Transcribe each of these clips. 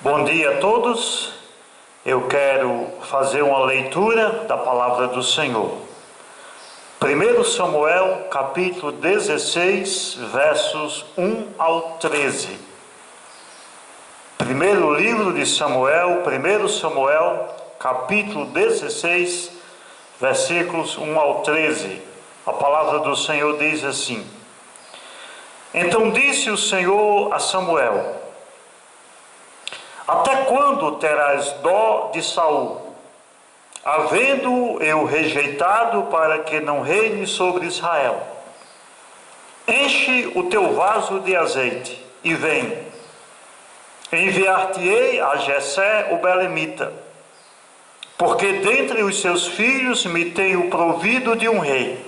Bom dia a todos. Eu quero fazer uma leitura da palavra do Senhor. 1 Samuel, capítulo 16, versos 1 ao 13. Primeiro livro de Samuel, 1 Samuel, capítulo 16, versículos 1 ao 13. A palavra do Senhor diz assim: Então disse o Senhor a Samuel: Até quando terás dó de Saul, havendo-o eu rejeitado para que não reine sobre Israel? Enche o teu vaso de azeite e vem. Enviar-te-ei a Jessé o belemita, porque dentre os seus filhos me tenho provido de um rei.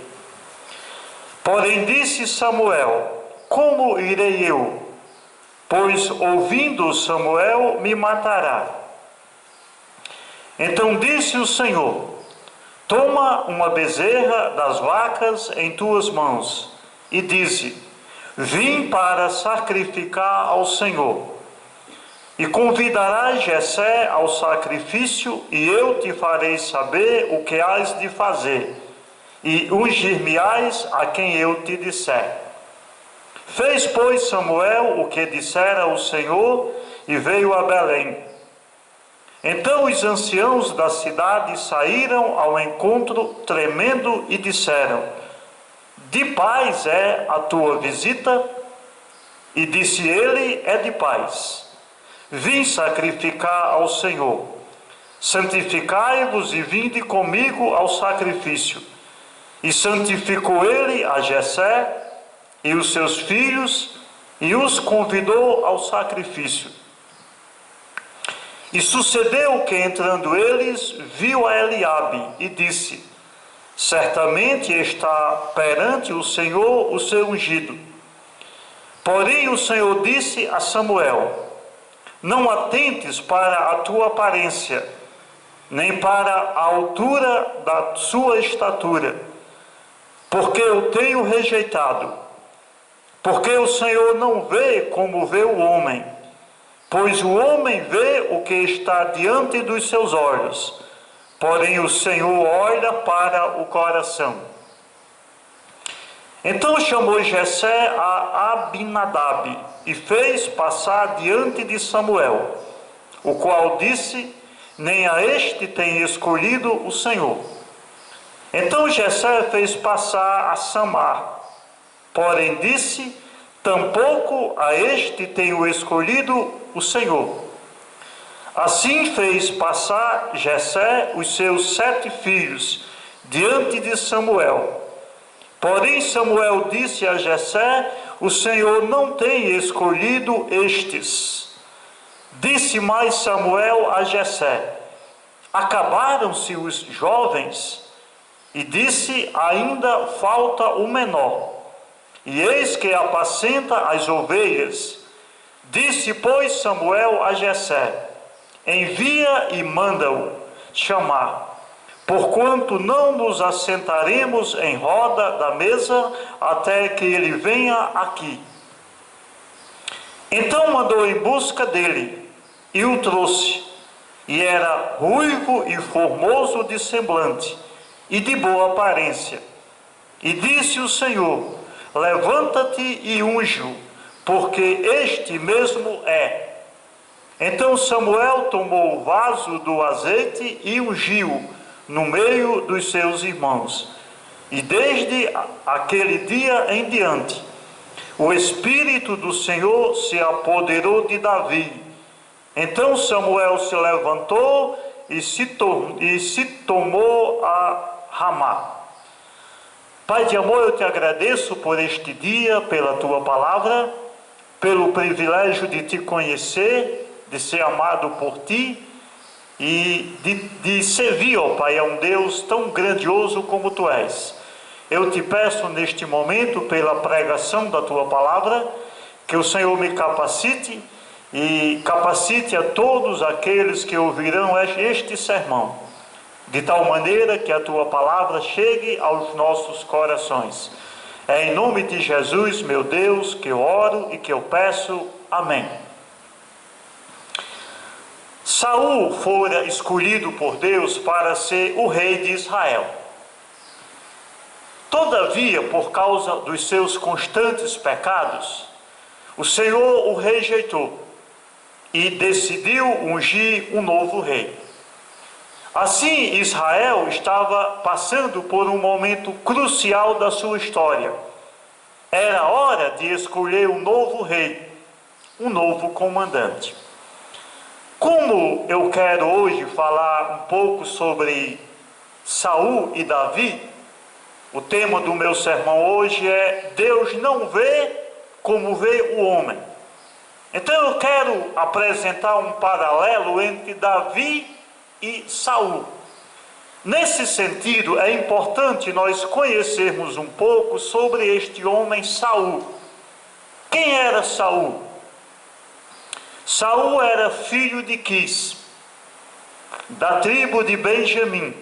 Porém disse Samuel: Como irei eu? Pois ouvindo Samuel me matará. Então disse o Senhor: Toma uma bezerra das vacas em tuas mãos e dize: Vim para sacrificar ao Senhor. E convidarás Jessé ao sacrifício, e eu te farei saber o que hás de fazer, e ungir-me-ás a quem eu te disser. Fez, pois, Samuel o que dissera o Senhor, e veio a Belém. Então os anciãos da cidade saíram ao encontro, tremendo, e disseram: De paz é a tua visita? E disse ele: É de paz. Vim sacrificar ao Senhor. Santificai-vos e vinde comigo ao sacrifício. E santificou ele a Jessé e os seus filhos, e os convidou ao sacrifício. E sucedeu que, entrando eles, viu a Eliabe, e disse: Certamente está perante o Senhor o seu ungido. Porém o Senhor disse a Samuel: Não atentes para a tua aparência, nem para a altura da sua estatura, porque eu tenho rejeitado. Porque o Senhor não vê como vê o homem, pois o homem vê o que está diante dos seus olhos, porém o Senhor olha para o coração. Então chamou Jessé a Abinadab e fez passar diante de Samuel, o qual disse: Nem a este tem escolhido o Senhor. Então Jessé fez passar a Samar, porém disse: Tampouco a este tenho escolhido o Senhor. Assim fez passar Jessé os seus 7 filhos diante de Samuel. Porém Samuel disse a Jessé: O Senhor não tem escolhido estes. Disse mais Samuel a Jessé: Acabaram-se os jovens? E disse: Ainda falta o menor. E eis que apacenta as ovelhas. Disse, pois, Samuel a Jessé: Envia e manda-o chamar, porquanto não nos assentaremos em roda da mesa até que ele venha aqui. Então mandou em busca dele, e o trouxe. E era ruivo e formoso de semblante, e de boa aparência. E disse o Senhor: Levanta-te e unge-o, porque este mesmo é. Então Samuel tomou o vaso do azeite e ungiu no meio dos seus irmãos. E desde aquele dia em diante, o Espírito do Senhor se apoderou de Davi. Então Samuel se levantou e se tomou a Ramá. Pai de amor, eu te agradeço por este dia, pela tua palavra, pelo privilégio de te conhecer, de ser amado por ti e de servir, ó Pai, a um Deus tão grandioso como tu és. Eu te peço neste momento, pela pregação da tua palavra, que o Senhor me capacite e capacite a todos aqueles que ouvirão este sermão, de tal maneira que a tua palavra chegue aos nossos corações. É em nome de Jesus, meu Deus, que eu oro e que eu peço. Amém. Saul fora escolhido por Deus para ser o rei de Israel. Todavia, por causa dos seus constantes pecados, o Senhor o rejeitou e decidiu ungir um novo rei. Assim, Israel estava passando por um momento crucial da sua história. Era hora de escolher um novo rei, um novo comandante. Como eu quero hoje falar um pouco sobre Saul e Davi, o tema do meu sermão hoje é: Deus não vê como vê o homem. Então eu quero apresentar um paralelo entre Davi e Saul. Nesse sentido, é importante nós conhecermos um pouco sobre este homem Saul. Quem era Saul? Saul era filho de Quis, da tribo de Benjamim,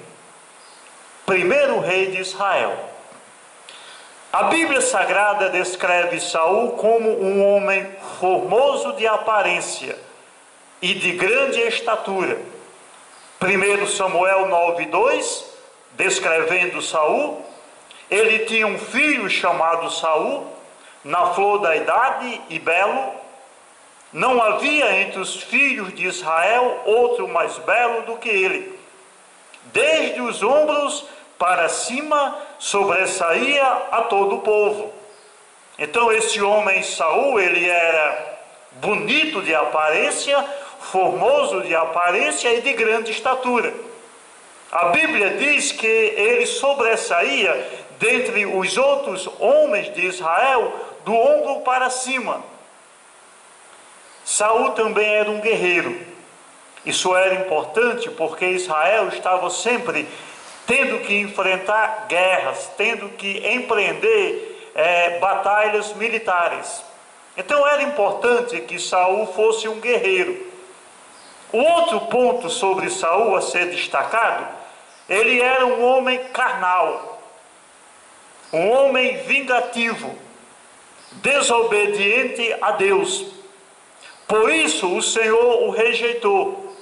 primeiro rei de Israel. A Bíblia Sagrada descreve Saul como um homem formoso de aparência e de grande estatura. 1 Samuel 9:2, descrevendo Saul, ele tinha um filho chamado Saul, na flor da idade e belo. Não havia entre os filhos de Israel outro mais belo do que ele. Desde os ombros para cima sobressaía a todo o povo. Então esse homem Saul, ele era bonito de aparência, formoso de aparência e de grande estatura. A Bíblia diz que ele sobressaía dentre os outros homens de Israel do ombro para cima. Saul também era um guerreiro. Isso era importante porque Israel estava sempre tendo que enfrentar guerras, tendo que empreender batalhas militares. Então era importante que Saul fosse um guerreiro. O outro ponto sobre Saul a ser destacado: ele era um homem carnal, um homem vingativo, desobediente a Deus. Por isso o Senhor o rejeitou.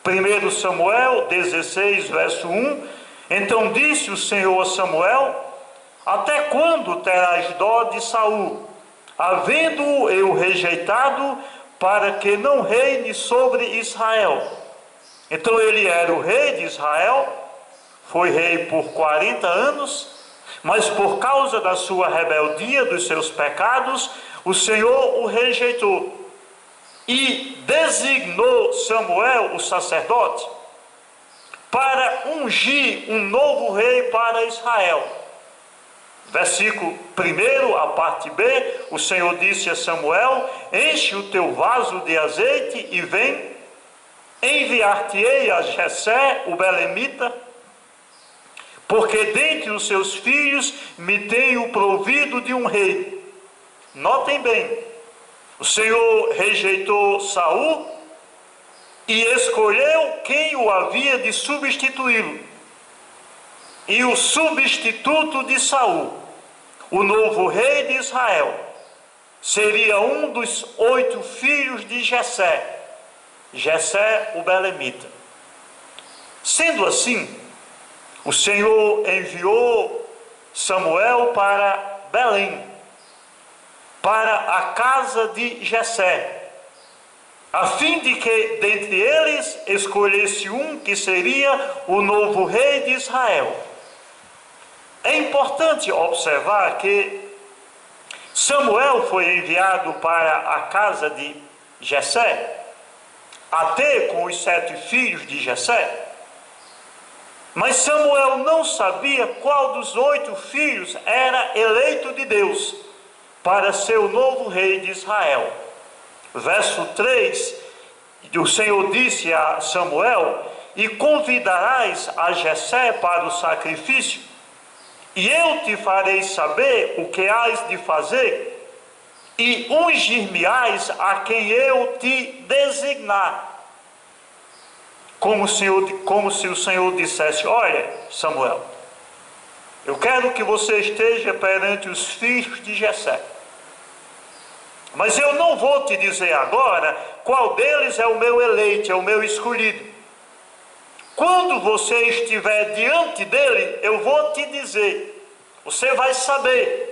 1 Samuel 16, verso 1. Então disse o Senhor a Samuel: até quando terás dó de Saul, havendo-o eu rejeitado, para que não reine sobre Israel? Então ele era o rei de Israel, foi rei por 40 anos, mas por causa da sua rebeldia, dos seus pecados, o Senhor o rejeitou e designou Samuel, o sacerdote, para ungir um novo rei para Israel. Versículo 1, a parte B, o Senhor disse a Samuel: enche o teu vaso de azeite e vem, enviar-te-ei a Jessé, o belemita, porque dentre os seus filhos me tenho provido de um rei. Notem bem, o Senhor rejeitou Saul e escolheu quem o havia de substituí-lo. E o substituto de Saul, o novo rei de Israel, seria um dos 8 filhos de Jessé, Jessé o belemita. Sendo assim, o Senhor enviou Samuel para Belém, para a casa de Jessé, a fim de que dentre eles escolhesse um que seria o novo rei de Israel. É importante observar que Samuel foi enviado para a casa de Jessé, até com os 7 filhos de Jessé, mas Samuel não sabia qual dos 8 filhos era eleito de Deus para ser o novo rei de Israel. Verso 3, o Senhor disse a Samuel: e convidarás a Jessé para o sacrifício, e eu te farei saber o que hás de fazer, e ungir-me-ás a quem eu te designar. Como se o Senhor dissesse: olha, Samuel, eu quero que você esteja perante os filhos de Jessé, Mas eu não vou te dizer agora qual deles é o meu eleito, é o meu escolhido. Quando você estiver diante dele, eu vou te dizer, você vai saber.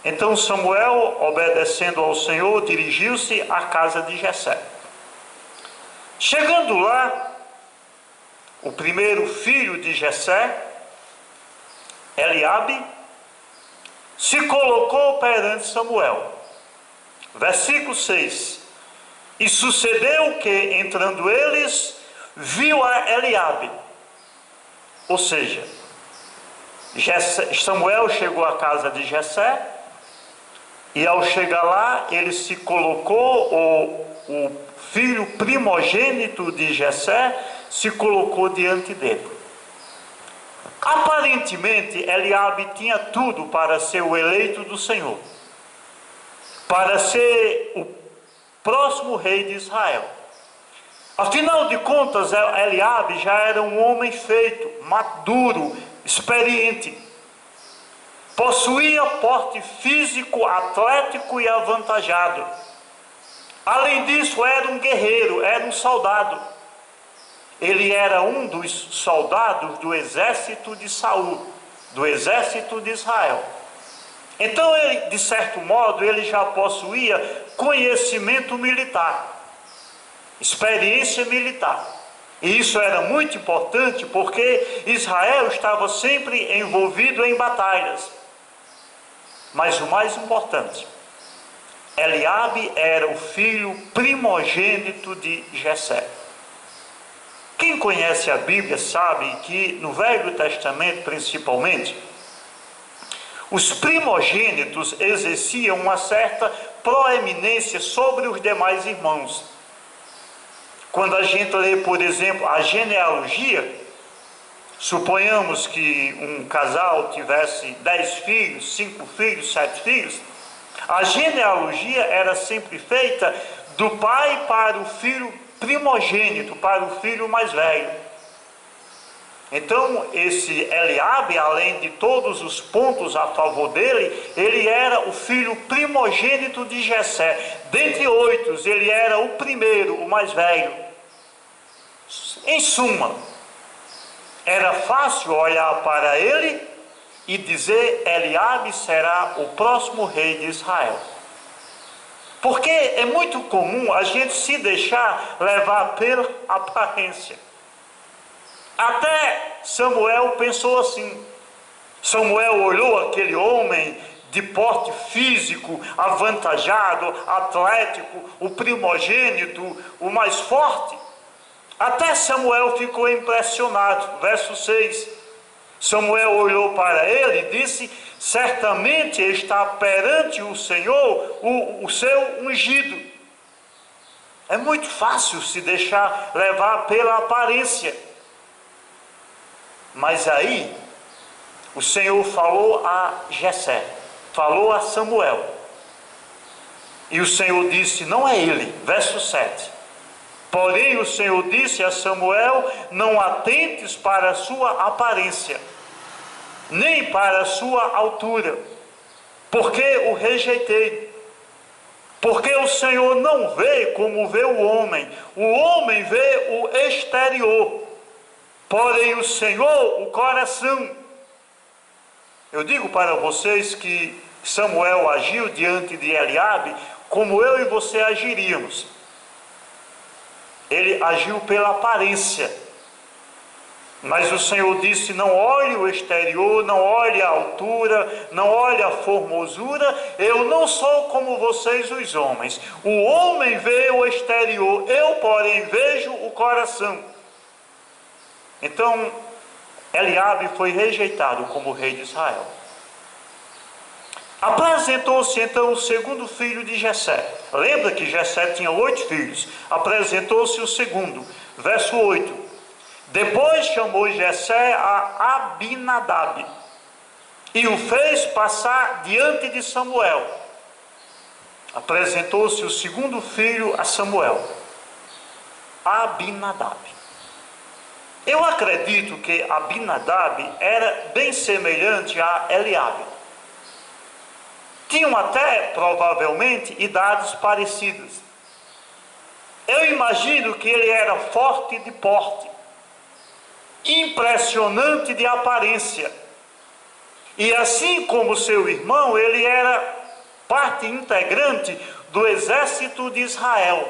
Então Samuel, obedecendo ao Senhor, dirigiu-se à casa de Jessé. Chegando lá, o primeiro filho de Jessé, Eliabe, se colocou perante Samuel. Versículo 6. E sucedeu que, entrando eles, viu a Eliabe. Ou seja, Samuel chegou à casa de Jessé, e ao chegar lá, ele se colocou, o filho primogênito de Jessé se colocou diante dele. Aparentemente, Eliabe tinha tudo para ser o eleito do Senhor, para ser o próximo rei de Israel. Afinal de contas, Eliabe já era um homem feito, maduro, experiente. Possuía porte físico, atlético e avantajado. Além disso, era um guerreiro, era um soldado. Ele era um dos soldados do exército de Saul, do exército de Israel. Então, ele, de certo modo, ele já possuía conhecimento militar, experiência militar. E isso era muito importante porque Israel estava sempre envolvido em batalhas. Mas o mais importante, Eliabe era o filho primogênito de Jessé. Quem conhece a Bíblia sabe que no Velho Testamento, principalmente, os primogênitos exerciam uma certa proeminência sobre os demais irmãos. Quando a gente lê, por exemplo, a genealogia, suponhamos que um casal tivesse 10 filhos, 5 filhos, 7 filhos, a genealogia era sempre feita do pai para o filho primogênito, para o filho mais velho. Então, esse Eliabe, além de todos os pontos a favor dele, ele era o filho primogênito de Jessé. Dentre 8, ele era o primeiro, o mais velho. Em suma, era fácil olhar para ele e dizer: Eliabe será o próximo rei de Israel. Porque é muito comum a gente se deixar levar pela aparência. Até Samuel pensou assim. Samuel olhou aquele homem de porte físico, avantajado, atlético, o primogênito, o mais forte. Até Samuel ficou impressionado. Verso 6. Samuel olhou para ele e disse: certamente está perante o Senhor o seu ungido. É muito fácil se deixar levar pela aparência. Mas aí, o Senhor falou a Jessé, falou a Samuel. E o Senhor disse: não é ele. Verso 7. Porém o Senhor disse a Samuel: não atentes para a sua aparência, nem para a sua altura, porque o rejeitei. Porque o Senhor não vê como vê o homem vê o exterior, porém o Senhor o coração. Eu digo para vocês que Samuel agiu diante de Eliabe como eu e você agiríamos. Ele agiu pela aparência. Mas o Senhor disse: não olhe o exterior, não olhe a altura, não olhe a formosura. Eu não sou como vocês os homens. O homem vê o exterior, eu porém vejo o coração. Então Eliabe foi rejeitado como rei de Israel. Apresentou-se então o segundo filho de Jessé. Lembra que Jessé tinha 8 filhos. Apresentou-se o segundo. Verso 8. Depois chamou Jessé a Abinadab e o fez passar diante de Samuel. Apresentou-se o segundo filho a Samuel, Abinadab. Eu acredito que Abinadab era bem semelhante a Eliabe. Tinham até, provavelmente, idades parecidas. Eu imagino que ele era forte de porte, impressionante de aparência. E assim como seu irmão, ele era parte integrante do exército de Israel.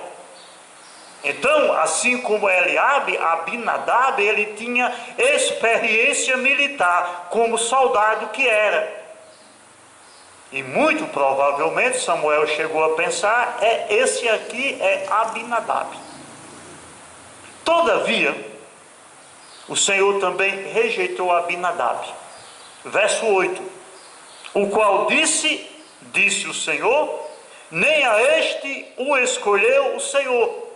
Então, assim como Eliabe, Abinadab, ele tinha experiência militar como soldado que era. E muito provavelmente Samuel chegou a pensar, esse aqui é Abinadab. Todavia, o Senhor também rejeitou Abinadab. Verso 8: o qual disse o Senhor, nem a este o escolheu o Senhor.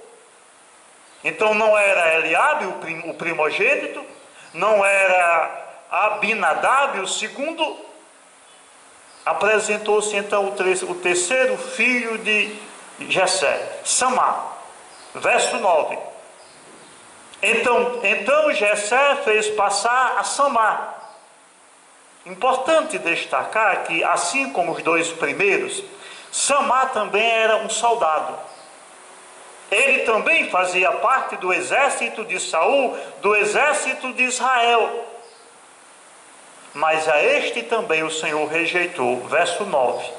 Então não era Eliabe o primogênito, não era Abinadab o segundo. Apresentou-se então o terceiro filho de Jessé, Samá. Verso 9: então Jessé fez passar a Samá. Importante destacar que, assim como os dois primeiros, Samá também era um soldado. Ele também fazia parte do exército de Saul, do exército de Israel. Mas a este também o Senhor rejeitou. Verso 9: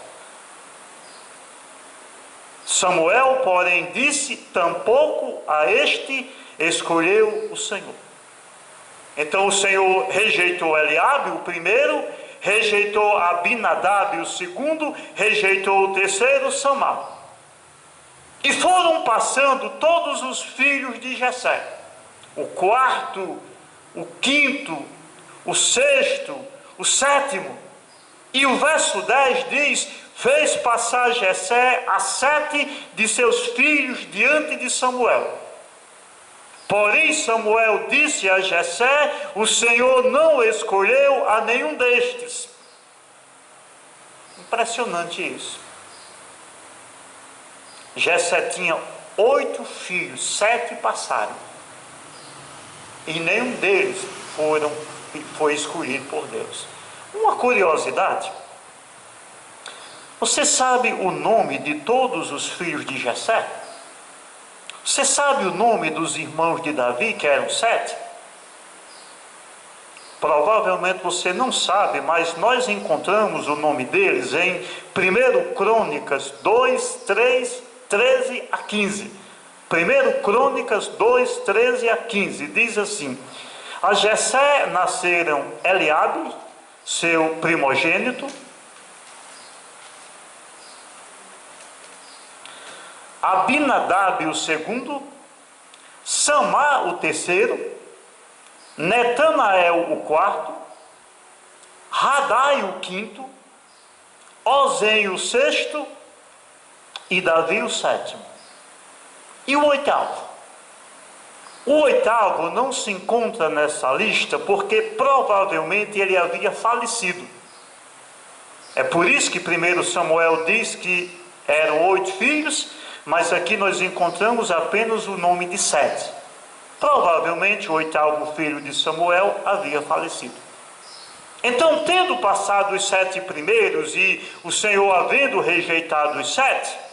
Samuel, porém, disse, tampouco a este escolheu o Senhor. Então o Senhor rejeitou Eliabe, o primeiro, rejeitou Abinadab, o segundo, rejeitou o terceiro, Samá. E foram passando todos os filhos de Jessé, o quarto, o quinto, o sexto, o sétimo. E o verso 10 diz: fez passar Jessé a 7 de seus filhos diante de Samuel. Porém Samuel disse a Jessé: o Senhor não escolheu a nenhum destes. Impressionante isso. Jessé tinha 8 filhos, 7 passaram, e nenhum deles foi escolhido por Deus. Uma curiosidade: você sabe o nome de todos os filhos de Jessé? Você sabe o nome dos irmãos de Davi, que eram 7? Provavelmente você não sabe, mas nós encontramos o nome deles em 1 Crônicas 2, 13 a 15. 1 Crônicas 2, 13 a 15, diz assim: a Jessé nasceram Eliabe, seu primogênito, Abinadab o segundo, Samá o terceiro, Netanael o quarto, Radai o quinto, Ozem o sexto e Davi o sétimo. E o oitavo? O oitavo não se encontra nessa lista porque provavelmente ele havia falecido. É por isso que 1 Samuel diz que eram 8 filhos, mas aqui nós encontramos apenas o nome de 7. Provavelmente o oitavo filho de Samuel havia falecido. Então, tendo passado os 7 primeiros e o Senhor havendo rejeitado os 7,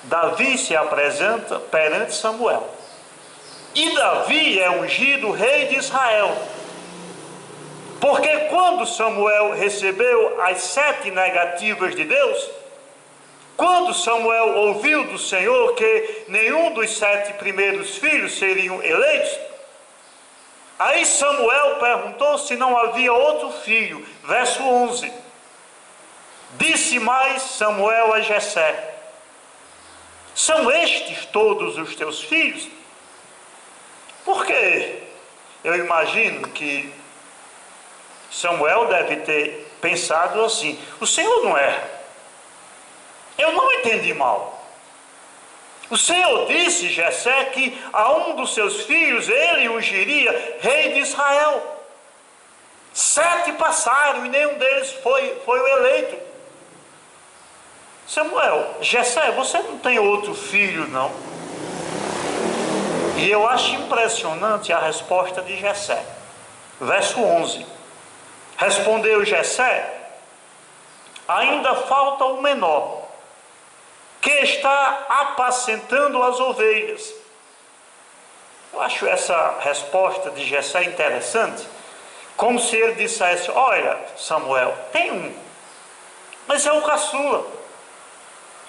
Davi se apresenta perante Samuel. E Davi é ungido rei de Israel. Porque quando Samuel recebeu as 7 negativas de Deus, quando Samuel ouviu do Senhor que nenhum dos 7 primeiros filhos seriam eleitos, aí Samuel perguntou se não havia outro filho. Verso 11: disse mais Samuel a Jessé: são estes todos os teus filhos? Porque eu imagino que Samuel deve ter pensado assim: o Senhor não erra, eu não entendi mal. O Senhor disse, Jessé, que a um dos seus filhos ele ungiria rei de Israel. 7 passaram e nenhum deles foi o eleito. Samuel, Jessé, você não tem outro filho, não? E eu acho impressionante a resposta de Jessé. Verso 11: respondeu Jessé: ainda falta o menor, que está apacentando as ovelhas. Eu acho essa resposta de Jessé interessante, como se ele dissesse: olha, Samuel, tem um, mas é o caçula,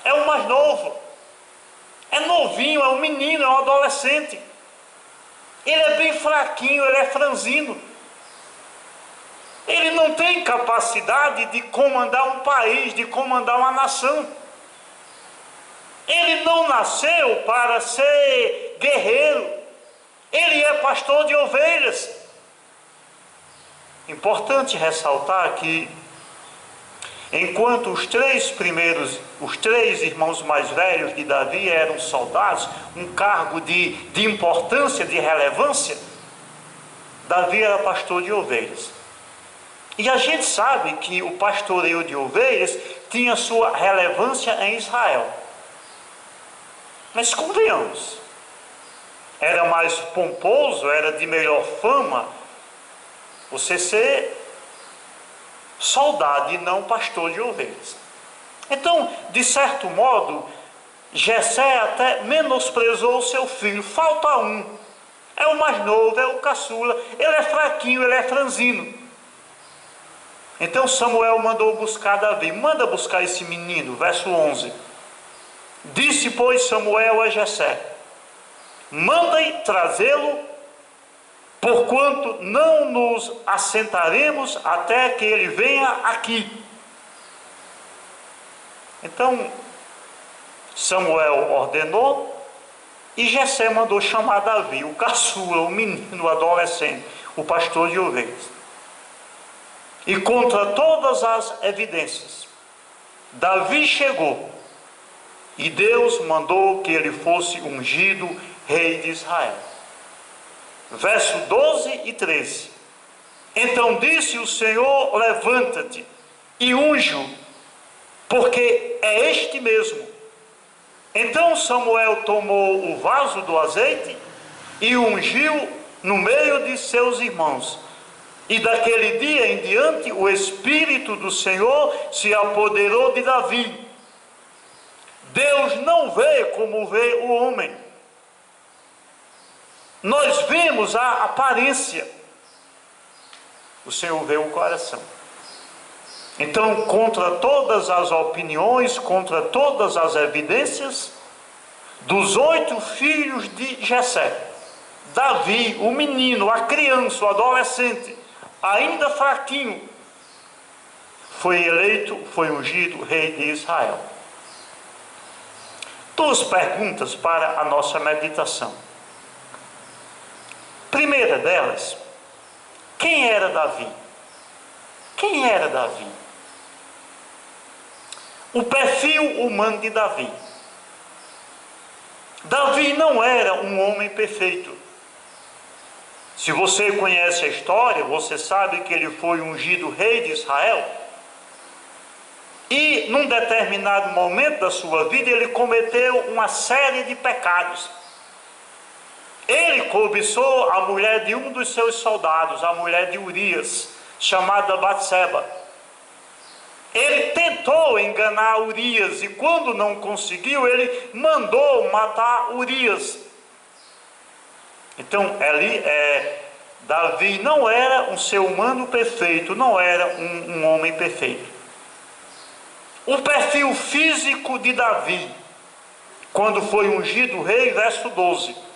é o mais novo, é novinho, é um menino, é um adolescente, ele é bem fraquinho, ele é franzino, ele não tem capacidade de comandar um país, de comandar uma nação. Ele não nasceu para ser guerreiro, ele é pastor de ovelhas. Importante ressaltar que, enquanto os três irmãos mais velhos de Davi eram soldados, um cargo de importância, de relevância, Davi era pastor de ovelhas. E a gente sabe que o pastoreio de ovelhas tinha sua relevância em Israel. Mas convenhamos, era mais pomposo, era de melhor fama você ser soldado e não pastor de ovelhas. Então, de certo modo, Jessé até menosprezou o seu filho. Falta um, é o mais novo, é o caçula, ele é fraquinho, ele é franzino. Então Samuel mandou buscar Davi. Manda buscar esse menino, verso 11. Disse, pois, Samuel a Jessé: manda-e trazê-lo, porquanto não nos assentaremos até que ele venha aqui. Então Samuel ordenou, e Jessé mandou chamar Davi, o caçula, o menino, o adolescente, o pastor de ovelhas. E contra todas as evidências, Davi chegou, e Deus mandou que ele fosse ungido rei de Israel. Verso 12 e 13. Então disse o Senhor: levanta-te e unge-o, porque é este mesmo. Então Samuel tomou o vaso do azeite e ungiu no meio de seus irmãos. E daquele dia em diante o Espírito do Senhor se apoderou de Davi. Deus não vê como vê o homem. Nós vemos a aparência, o Senhor vê o coração. Então, contra todas as opiniões, contra todas as evidências, dos 8 filhos de Jessé, Davi, o menino, a criança, o adolescente, ainda fraquinho, foi eleito, foi ungido rei de Israel. 2 perguntas para a nossa meditação. Primeira delas: quem era Davi? Quem era Davi? O perfil humano de Davi. Davi não era um homem perfeito. Se você conhece a história, você sabe que ele foi ungido rei de Israel. E num determinado momento da sua vida, ele cometeu uma série de pecados. Ele cobiçou a mulher de um dos seus soldados, a mulher de Urias, chamada Batseba. Ele tentou enganar Urias, e quando não conseguiu, ele mandou matar Urias. Então, Davi não era um ser humano perfeito, não era um homem perfeito. O perfil físico de Davi, quando foi ungido rei, verso 12.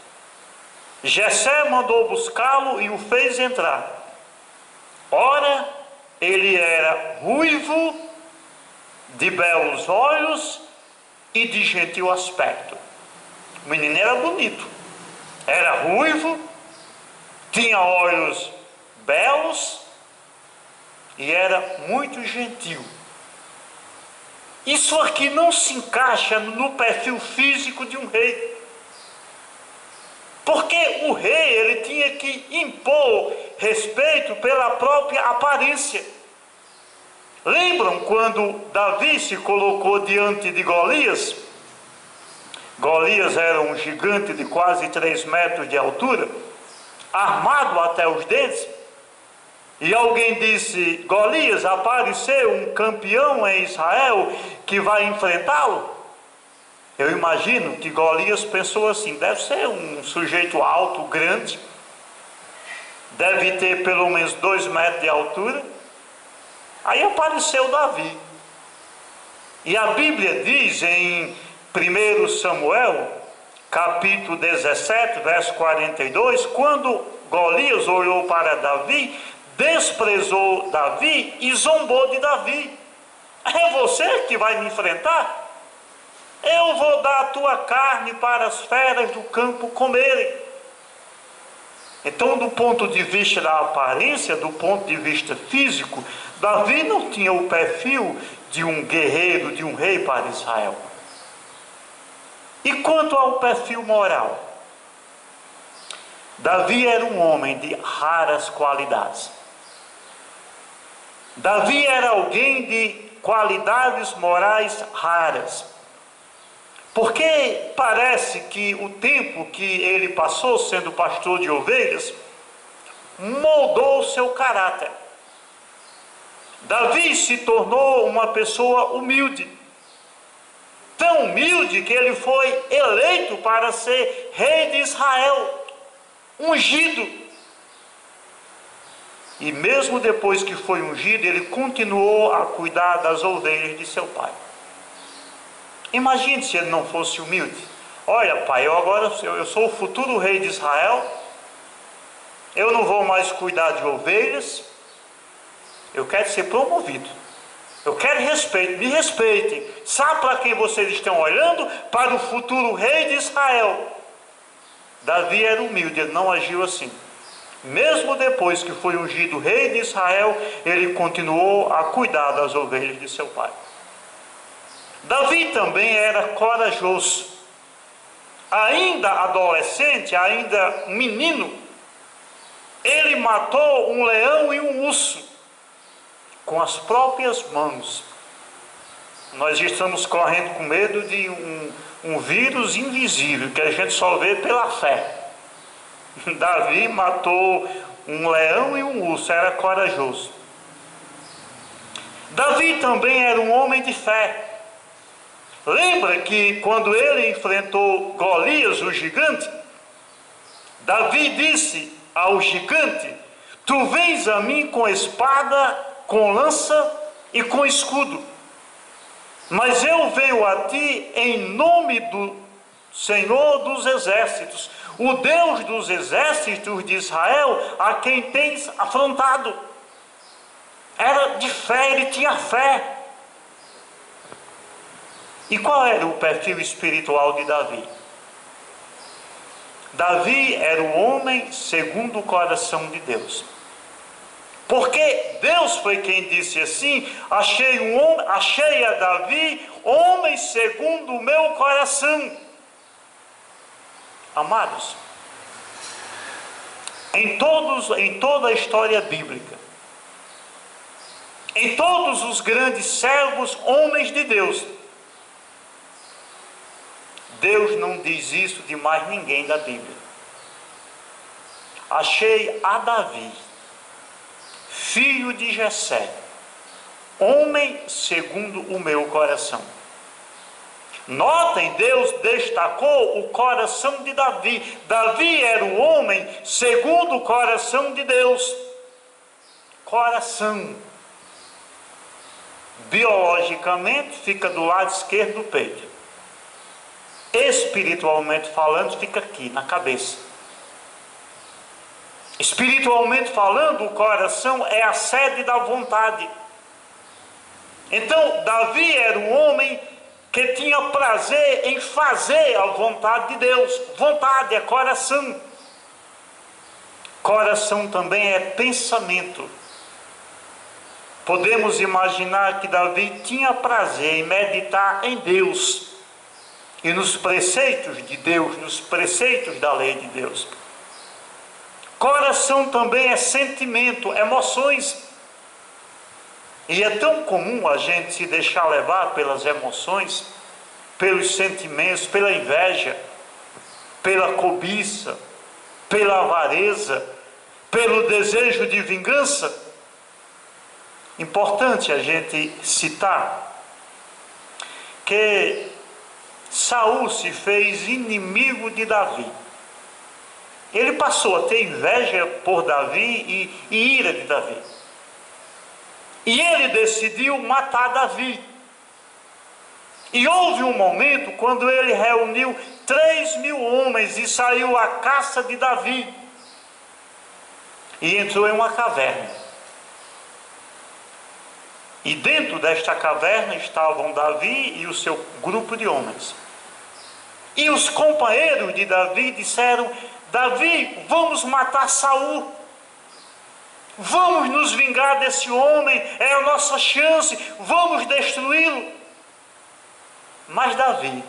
Jessé mandou buscá-lo e o fez entrar. Ora, ele era ruivo, de belos olhos e de gentil aspecto. O menino era bonito, era ruivo, tinha olhos belos e era muito gentil. Isso aqui não se encaixa no perfil físico de um rei, porque o rei ele tinha que impor respeito pela própria aparência. Lembram quando Davi se colocou diante de Golias? Golias era um gigante de quase 3 metros de altura, armado até os dentes. E alguém disse: Golias, apareceu um campeão em Israel que vai enfrentá-lo? Eu imagino que Golias pensou assim: deve ser um sujeito alto, grande, deve ter pelo menos 2 metros de altura. Aí apareceu Davi. E a Bíblia diz em 1 Samuel, capítulo 17, verso 42, quando Golias olhou para Davi, desprezou Davi e zombou de Davi. É você que vai me enfrentar? Eu vou dar a tua carne para as feras do campo comerem. Então, do ponto de vista da aparência, do ponto de vista físico, Davi não tinha o perfil de um guerreiro, de um rei para Israel. E quanto ao perfil moral? Davi era um homem de raras qualidades. Davi era alguém de qualidades morais raras. Porque parece que o tempo que ele passou sendo pastor de ovelhas moldou o seu caráter. Davi se tornou uma pessoa humilde. Tão humilde que ele foi eleito para ser rei de Israel, ungido. E mesmo depois que foi ungido, ele continuou a cuidar das ovelhas de seu pai. Imagine se ele não fosse humilde. Olha, pai, eu sou o futuro rei de Israel. Eu não vou mais cuidar de ovelhas. Eu quero ser promovido. Eu quero respeito, me respeitem. Sabe para quem vocês estão olhando? Para o futuro rei de Israel. Davi era humilde, ele não agiu assim. Mesmo depois que foi ungido rei de Israel, ele continuou a cuidar das ovelhas de seu pai. Davi também era corajoso. Ainda adolescente, ainda menino, ele matou um leão e um urso com as próprias mãos. Nós estamos correndo com medo de um vírus invisível que a gente só vê pela fé. Davi matou um leão e um urso, era corajoso. Davi também era um homem de fé. Lembra que quando ele enfrentou Golias, o gigante, Davi disse ao gigante: tu vens a mim com espada, com lança e com escudo, mas eu venho a ti em nome do Senhor dos exércitos, o Deus dos exércitos de Israel, a quem tens afrontado. Era de fé, ele tinha fé. E qual era o perfil espiritual de Davi? Davi era o homem segundo o coração de Deus. Porque Deus foi quem disse assim: achei a Davi homem segundo o meu coração. Amados, em toda a história bíblica, em todos os grandes servos, homens de Deus, Deus não diz isso de mais ninguém da Bíblia. Achei a Davi, filho de Jessé, homem segundo o meu coração. Notem, Deus destacou o coração de Davi. Davi era o homem segundo o coração de Deus. Coração, biologicamente, fica do lado esquerdo do peito. Espiritualmente falando, fica aqui na cabeça. Espiritualmente falando, o coração é a sede da vontade. Então, Davi era um homem que tinha prazer em fazer a vontade de Deus. Vontade é coração. Coração também é pensamento. Podemos imaginar que Davi tinha prazer em meditar em Deus e nos preceitos de Deus, nos preceitos da lei de Deus. Coração também é sentimento, emoções. E é tão comum a gente se deixar levar pelas emoções, pelos sentimentos, pela inveja, pela cobiça, pela avareza, pelo desejo de vingança. Importante a gente citar que Saul se fez inimigo de Davi. Ele passou a ter inveja por Davi e ira de Davi. E ele decidiu matar Davi. E houve um momento quando ele reuniu 3.000 homens e saiu à caça de Davi. E entrou em uma caverna. E dentro desta caverna estavam Davi e o seu grupo de homens. E os companheiros de Davi disseram: Davi, vamos matar Saul. Vamos nos vingar desse homem, é a nossa chance, vamos destruí-lo. Mas Davi,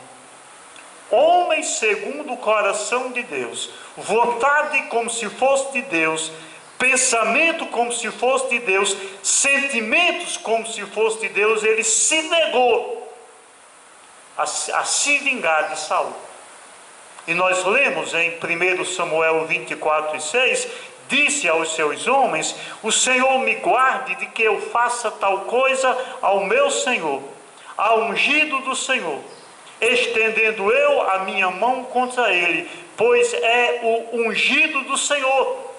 homem segundo o coração de Deus, vontade como se fosse de Deus, pensamento como se fosse de Deus, sentimentos como se fosse de Deus, ele se negou a se vingar de Saul. E nós lemos em 1 Samuel 24:6, disse aos seus homens: o Senhor me guarde de que eu faça tal coisa ao meu Senhor, ao ungido do Senhor, estendendo eu a minha mão contra ele, pois é o ungido do Senhor.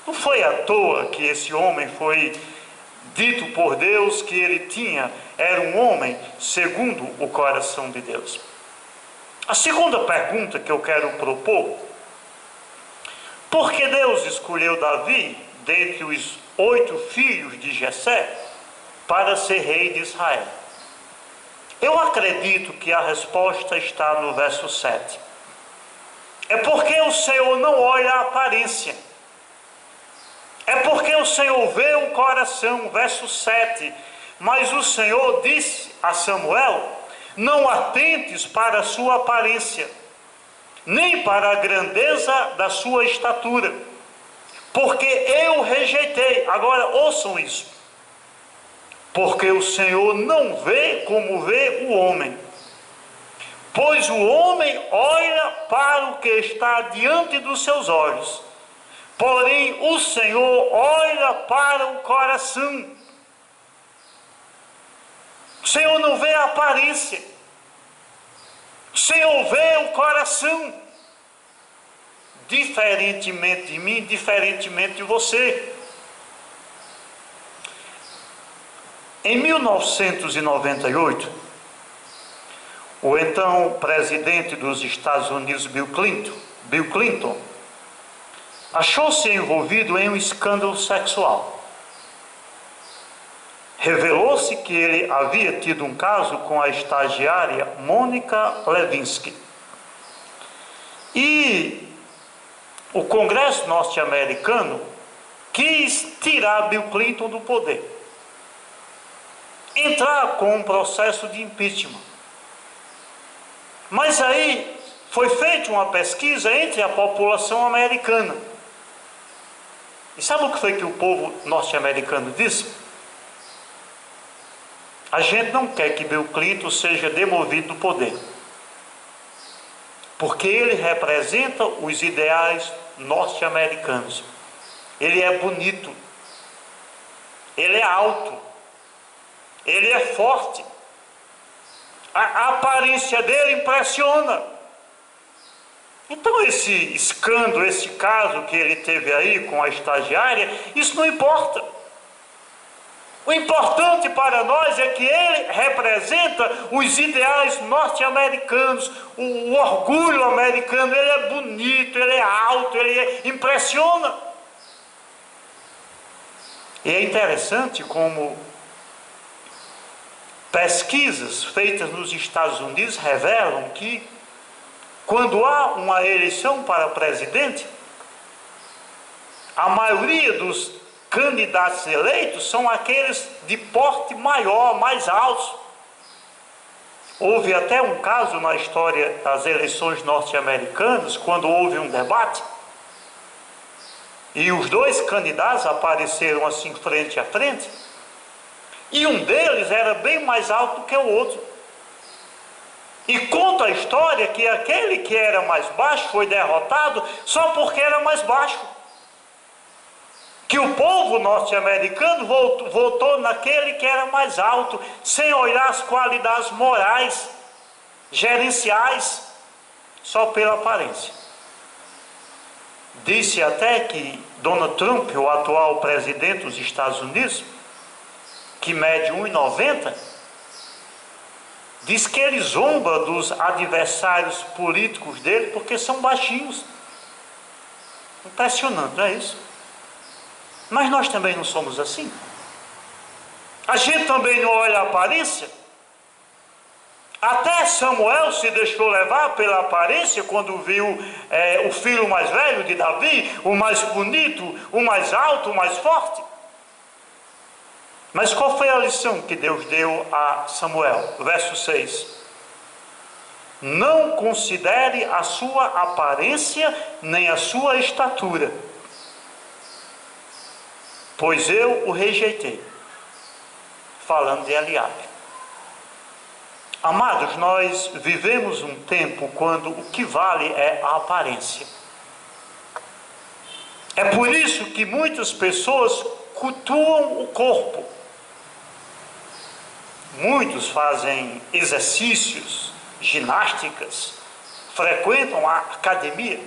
Não foi à toa que esse homem foi dito por Deus que ele era um homem segundo o coração de Deus. A segunda pergunta que eu quero propor: por que Deus escolheu Davi dentre os 8 filhos de Jessé para ser rei de Israel? Eu acredito que a resposta está no verso 7. É porque o Senhor não olha a aparência. É porque o Senhor vê o coração. Verso 7. Mas o Senhor disse a Samuel: não atentes para a sua aparência, nem para a grandeza da sua estatura, porque eu rejeitei. Agora ouçam isso. Porque o Senhor não vê como vê o homem, pois o homem olha para o que está diante dos seus olhos, porém o Senhor olha para o coração. O Senhor não vê a aparência, o Senhor vê o coração. Diferentemente de mim, diferentemente de você. Em 1998, o então presidente dos Estados Unidos, Bill Clinton, achou-se envolvido em um escândalo sexual. Revelou-se que ele havia tido um caso com a estagiária Monica Lewinsky. E o Congresso norte-americano quis tirar Bill Clinton do poder, entrar com um processo de impeachment. Mas aí foi feita uma pesquisa entre a população americana. E sabe o que foi que o povo norte-americano disse? A gente não quer que Bill Clinton seja demovido do poder, porque ele representa os ideais norte-americanos. Ele é bonito, ele é alto, ele é forte, a aparência dele impressiona. Então esse escândalo, esse caso que ele teve aí com a estagiária, isso não importa. O importante para nós é que ele representa os ideais norte-americanos, o orgulho americano. Ele é bonito, ele é alto, ele impressiona. E é interessante como pesquisas feitas nos Estados Unidos revelam que, quando há uma eleição para presidente, a maioria dos candidatos eleitos são aqueles de porte maior, mais altos. Houve até um caso na história das eleições norte-americanas, quando houve um debate, e os 2 candidatos apareceram assim frente a frente, e um deles era bem mais alto do que o outro. E conta a história que aquele que era mais baixo foi derrotado só porque era mais baixo. que o povo norte-americano votou naquele que era mais alto, sem olhar as qualidades morais, gerenciais, só pela aparência. Disse até que Donald Trump, o atual presidente dos Estados Unidos, que mede 1,90, diz que ele zomba dos adversários políticos dele porque são baixinhos. Impressionante, não é isso? Mas nós também não somos assim. A gente também não olha a aparência. Até Samuel se deixou levar pela aparência quando viu o filho mais velho de Davi, o mais bonito, o mais alto, o mais forte. Mas qual foi a lição que Deus deu a Samuel? Verso 6. Não considere a sua aparência nem a sua estatura, pois eu o rejeitei. Falando de Eliabe. Amados, nós vivemos um tempo quando o que vale é a aparência. É por isso que muitas pessoas cultuam o corpo. Muitos fazem exercícios, ginásticas, frequentam a academia.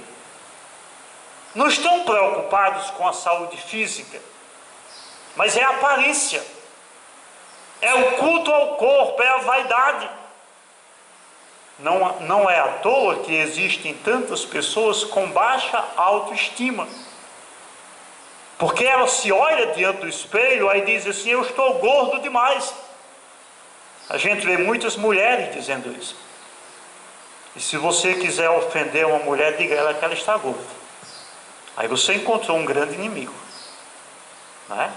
Não estão preocupados com a saúde física, mas é a aparência. É o culto ao corpo, é a vaidade. Não é à toa que existem tantas pessoas com baixa autoestima. Porque ela se olha diante do espelho, aí diz assim, eu estou gordo demais. A gente vê muitas mulheres dizendo isso. E se você quiser ofender uma mulher, diga a ela que ela está gorda. Aí você encontrou um grande inimigo. Não é?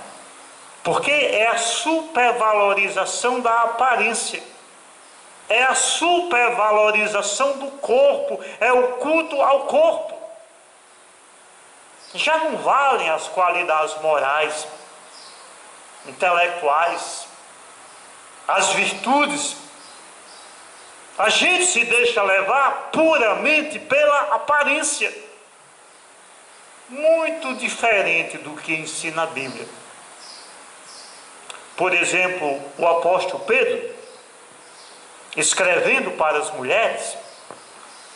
Porque é a supervalorização da aparência. É a supervalorização do corpo. É o culto ao corpo. Já não valem as qualidades morais, intelectuais, as virtudes. A gente se deixa levar puramente pela aparência. Muito diferente do que ensina a Bíblia. Por exemplo, o apóstolo Pedro, escrevendo para as mulheres,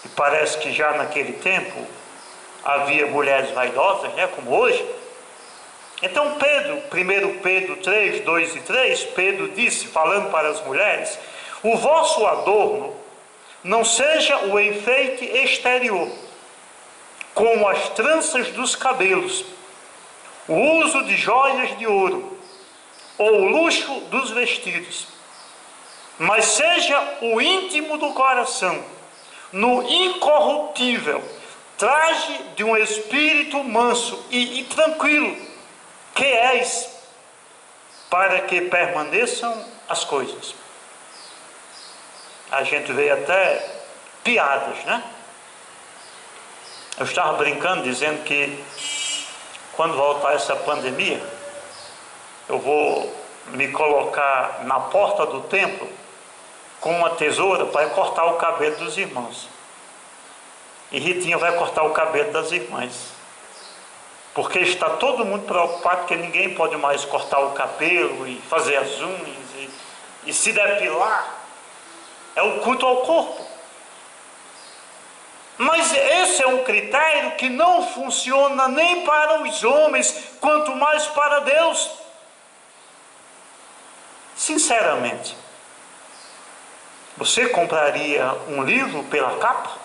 e parece que já naquele tempo havia mulheres vaidosas, né, como hoje. Então Pedro, 1 Pedro 3, 2 e 3, Pedro disse, falando para as mulheres, o vosso adorno não seja o enfeite exterior, como as tranças dos cabelos, o uso de joias de ouro, ou o luxo dos vestidos, mas seja o íntimo do coração, no incorruptível traje de um espírito manso e tranquilo, que és, para que permaneçam as coisas. A gente vê até piadas, né? Eu estava brincando, dizendo que quando voltar essa pandemia, eu vou me colocar na porta do templo com uma tesoura para cortar o cabelo dos irmãos. E Ritinha vai cortar o cabelo das irmãs. Porque está todo mundo preocupado que ninguém pode mais cortar o cabelo e fazer as unhas e se depilar. É o culto ao corpo. Mas esse é um critério que não funciona nem para os homens, quanto mais para Deus. Sinceramente, você compraria um livro pela capa?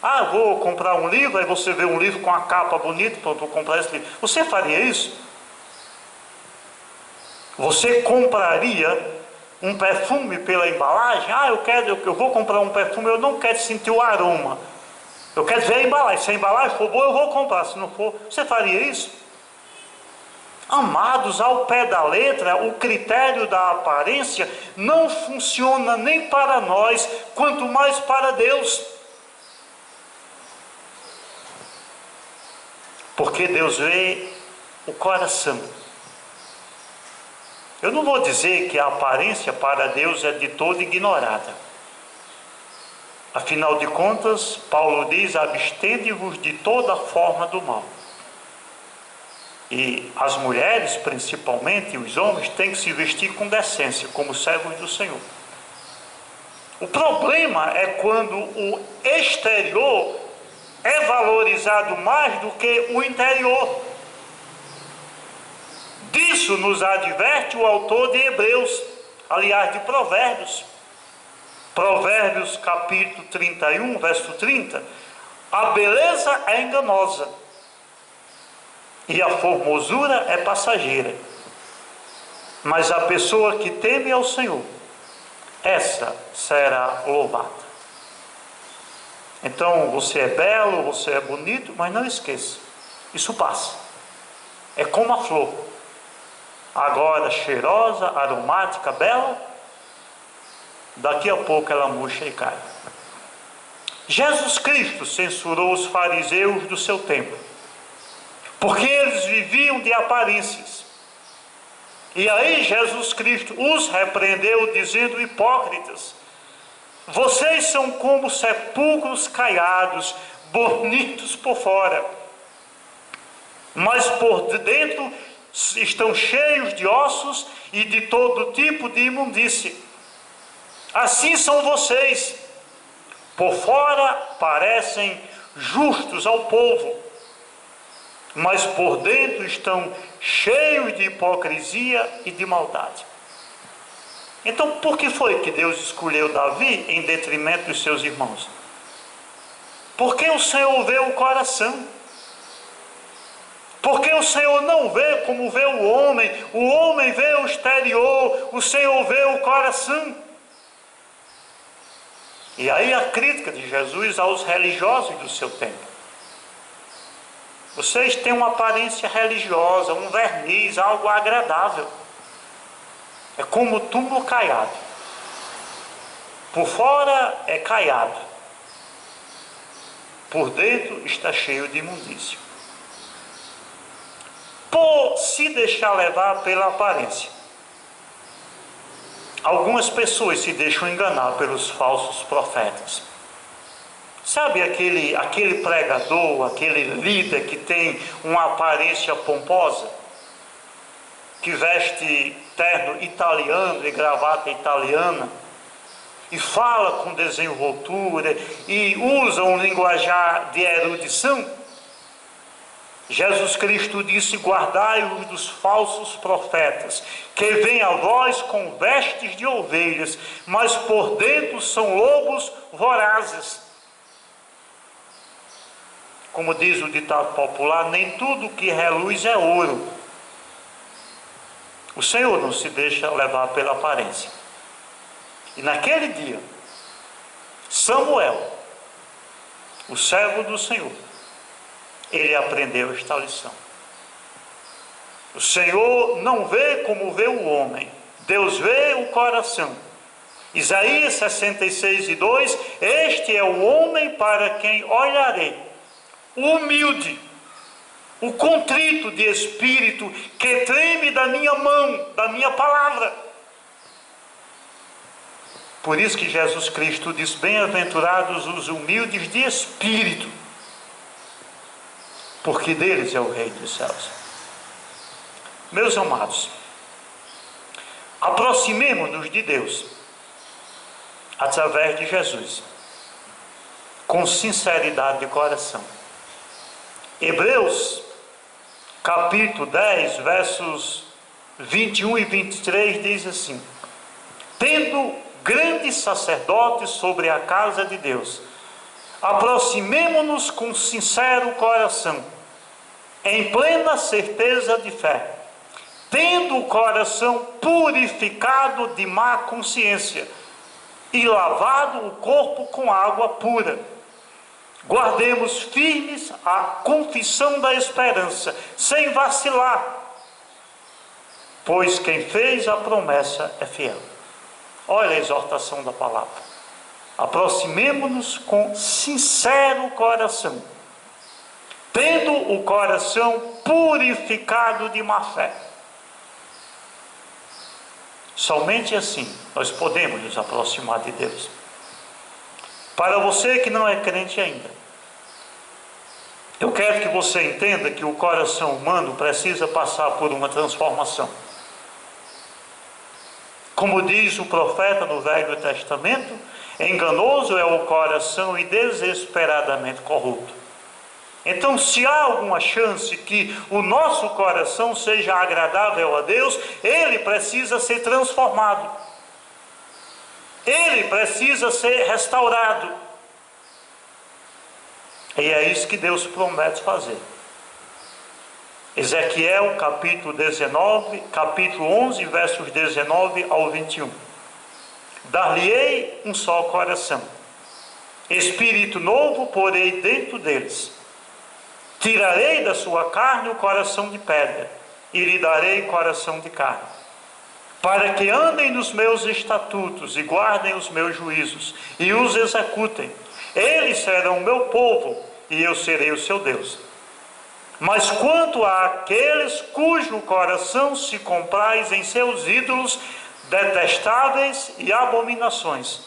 Ah, eu vou comprar um livro, aí você vê um livro com a capa bonita, pronto, vou comprar esse livro. Você faria isso? Você compraria um perfume pela embalagem? Ah, eu vou comprar um perfume, eu não quero sentir o aroma. Eu quero ver a embalagem. Se a embalagem for boa, eu vou comprar. Se não for, você faria isso? Amados, ao pé da letra, o critério da aparência não funciona nem para nós, quanto mais para Deus. Porque Deus vê o coração. Eu não vou dizer que a aparência para Deus é de todo ignorada. Afinal de contas, Paulo diz, abstende-vos de toda forma do mal. E as mulheres, principalmente, e os homens, têm que se vestir com decência, como servos do Senhor. O problema é quando o exterior é valorizado mais do que o interior. Disso nos adverte o autor de Hebreus, aliás, de Provérbios. Provérbios capítulo 31, verso 30. A beleza é enganosa e a formosura é passageira, mas a pessoa que teme ao Senhor, essa será louvada. Então, você é belo, você é bonito, mas não esqueça, isso passa. É como a flor, agora cheirosa, aromática, bela, daqui a pouco ela murcha e cai. Jesus Cristo censurou os fariseus do seu tempo, porque eles viviam de aparências. E aí Jesus Cristo os repreendeu, dizendo: hipócritas, vocês são como sepulcros caiados, bonitos por fora, mas por dentro estão cheios de ossos e de todo tipo de imundície. Assim são vocês. Por fora parecem justos ao povo, mas por dentro estão cheios de hipocrisia e de maldade. Então, por que foi que Deus escolheu Davi em detrimento dos seus irmãos? Porque o Senhor vê o coração. Porque o Senhor não vê como vê o homem vê o exterior, o Senhor vê o coração. E aí a crítica de Jesus aos religiosos do seu tempo. Vocês têm uma aparência religiosa, um verniz, algo agradável. É como túmulo caiado. Por fora é caiado, por dentro está cheio de imundícia. Por se deixar levar pela aparência, algumas pessoas se deixam enganar pelos falsos profetas. Sabe aquele pregador, aquele líder que tem uma aparência pomposa, que veste terno italiano e gravata italiana, e fala com desenvoltura, e usa um linguajar de erudição? Jesus Cristo disse: guardai-vos dos falsos profetas, que vêm a vós com vestes de ovelhas, mas por dentro são lobos vorazes. Como diz o ditado popular, nem tudo que reluz é ouro. O Senhor não se deixa levar pela aparência. E naquele dia, Samuel, o servo do Senhor, ele aprendeu esta lição. O Senhor não vê como vê o homem, Deus vê o coração. Isaías 66:2, este é o homem para quem olharei, o humilde, o contrito de espírito, que treme da minha mão, da minha palavra. Por isso que Jesus Cristo diz: bem-aventurados os humildes de espírito, porque deles é o Rei dos céus. Meus amados, aproximemo-nos de Deus através de Jesus, com sinceridade de coração. Hebreus capítulo 10, versos 21 e 23 diz assim: tendo grandes sacerdotes sobre a casa de Deus, aproximemo-nos com sincero coração, em plena certeza de fé, tendo o coração purificado de má consciência e lavado o corpo com água pura. Guardemos firmes a confissão da esperança, sem vacilar, pois quem fez a promessa é fiel. Olha a exortação da palavra. Aproximemo-nos com sincero coração, tendo o coração purificado de má fé. Somente assim nós podemos nos aproximar de Deus. Para você que não é crente ainda, Eu quero que você entenda que o coração humano precisa passar por uma transformação. Como diz o profeta no Velho Testamento, enganoso é o coração e desesperadamente corrupto. Então, se há alguma chance que o nosso coração seja agradável a Deus, ele precisa ser transformado. Ele precisa ser restaurado. E é isso que Deus promete fazer. Ezequiel capítulo 11, versos 19 ao 21. Dar-lhe-ei um só coração, espírito novo porei dentro deles. Tirarei da sua carne o coração de pedra, e lhe darei coração de carne, para que andem nos meus estatutos e guardem os meus juízos, e os executem. Eles serão o meu povo, e eu serei o seu Deus. Mas quanto àqueles cujo coração se compraz em seus ídolos detestáveis e abominações,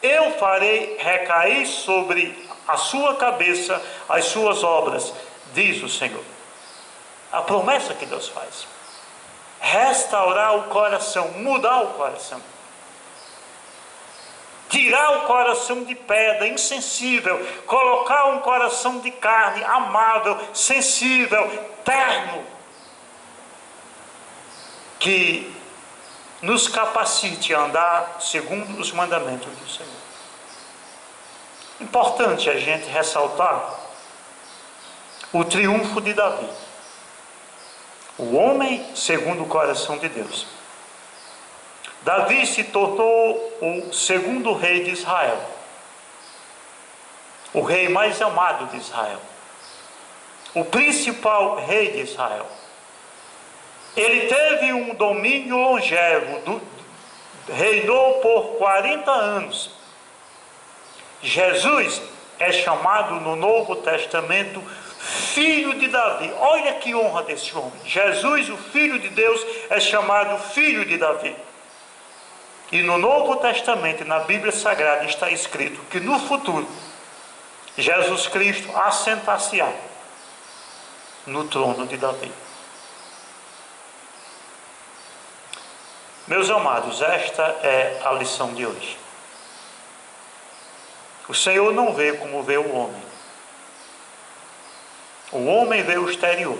eu farei recair sobre a sua cabeça as suas obras, diz o Senhor. A promessa que Deus faz: restaurar o coração, mudar o coração, tirar o coração de pedra, insensível, colocar um coração de carne, amável, sensível, terno, que nos capacite a andar segundo os mandamentos do Senhor. Importante a gente ressaltar o triunfo de Davi, o homem segundo o coração de Deus. Davi se tornou o segundo rei de Israel, o rei mais amado de Israel, o principal rei de Israel. Ele teve um domínio longevo, reinou por 40 anos. Jesus é chamado no Novo Testamento filho de Davi. Olha que honra desse homem. Jesus, o Filho de Deus, é chamado filho de Davi. E no Novo Testamento, na Bíblia Sagrada, está escrito que no futuro, Jesus Cristo assentar-se-á no trono de Davi. Meus amados, esta é a lição de hoje. O Senhor não vê como vê o homem. O homem vê o exterior.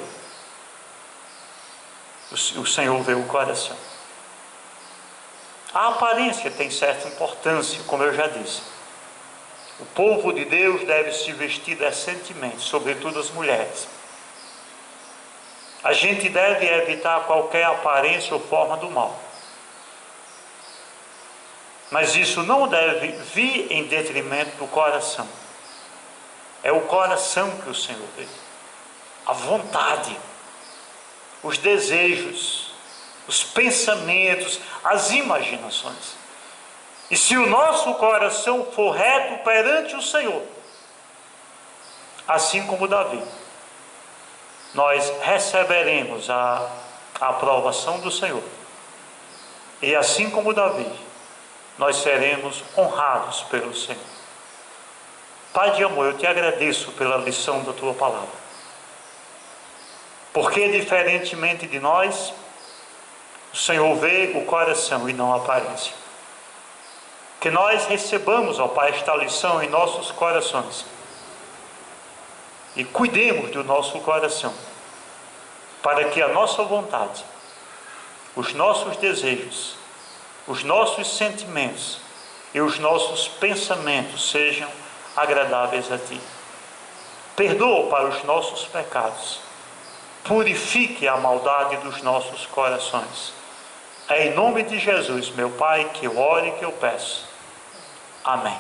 O Senhor vê o coração. A aparência tem certa importância, como eu já disse. O povo de Deus deve se vestir decentemente, sobretudo as mulheres. A gente deve evitar qualquer aparência ou forma do mal. Mas isso não deve vir em detrimento do coração. É o coração que o Senhor vê. A vontade, os desejos, os pensamentos, as imaginações. E se o nosso coração for reto perante o Senhor, assim como Davi, nós receberemos a aprovação do Senhor. E assim como Davi, nós seremos honrados pelo Senhor. Pai de amor, eu te agradeço pela lição da tua palavra. Porque, diferentemente de nós, o Senhor vê o coração e não a aparência. Que nós recebamos, ó Pai, esta lição em nossos corações. E cuidemos do nosso coração, para que a nossa vontade, os nossos desejos, os nossos sentimentos e os nossos pensamentos sejam agradáveis a Ti. Perdoa para os nossos pecados. Purifique a maldade dos nossos corações. É em nome de Jesus, meu Pai, que eu oro e que eu peço. Amém.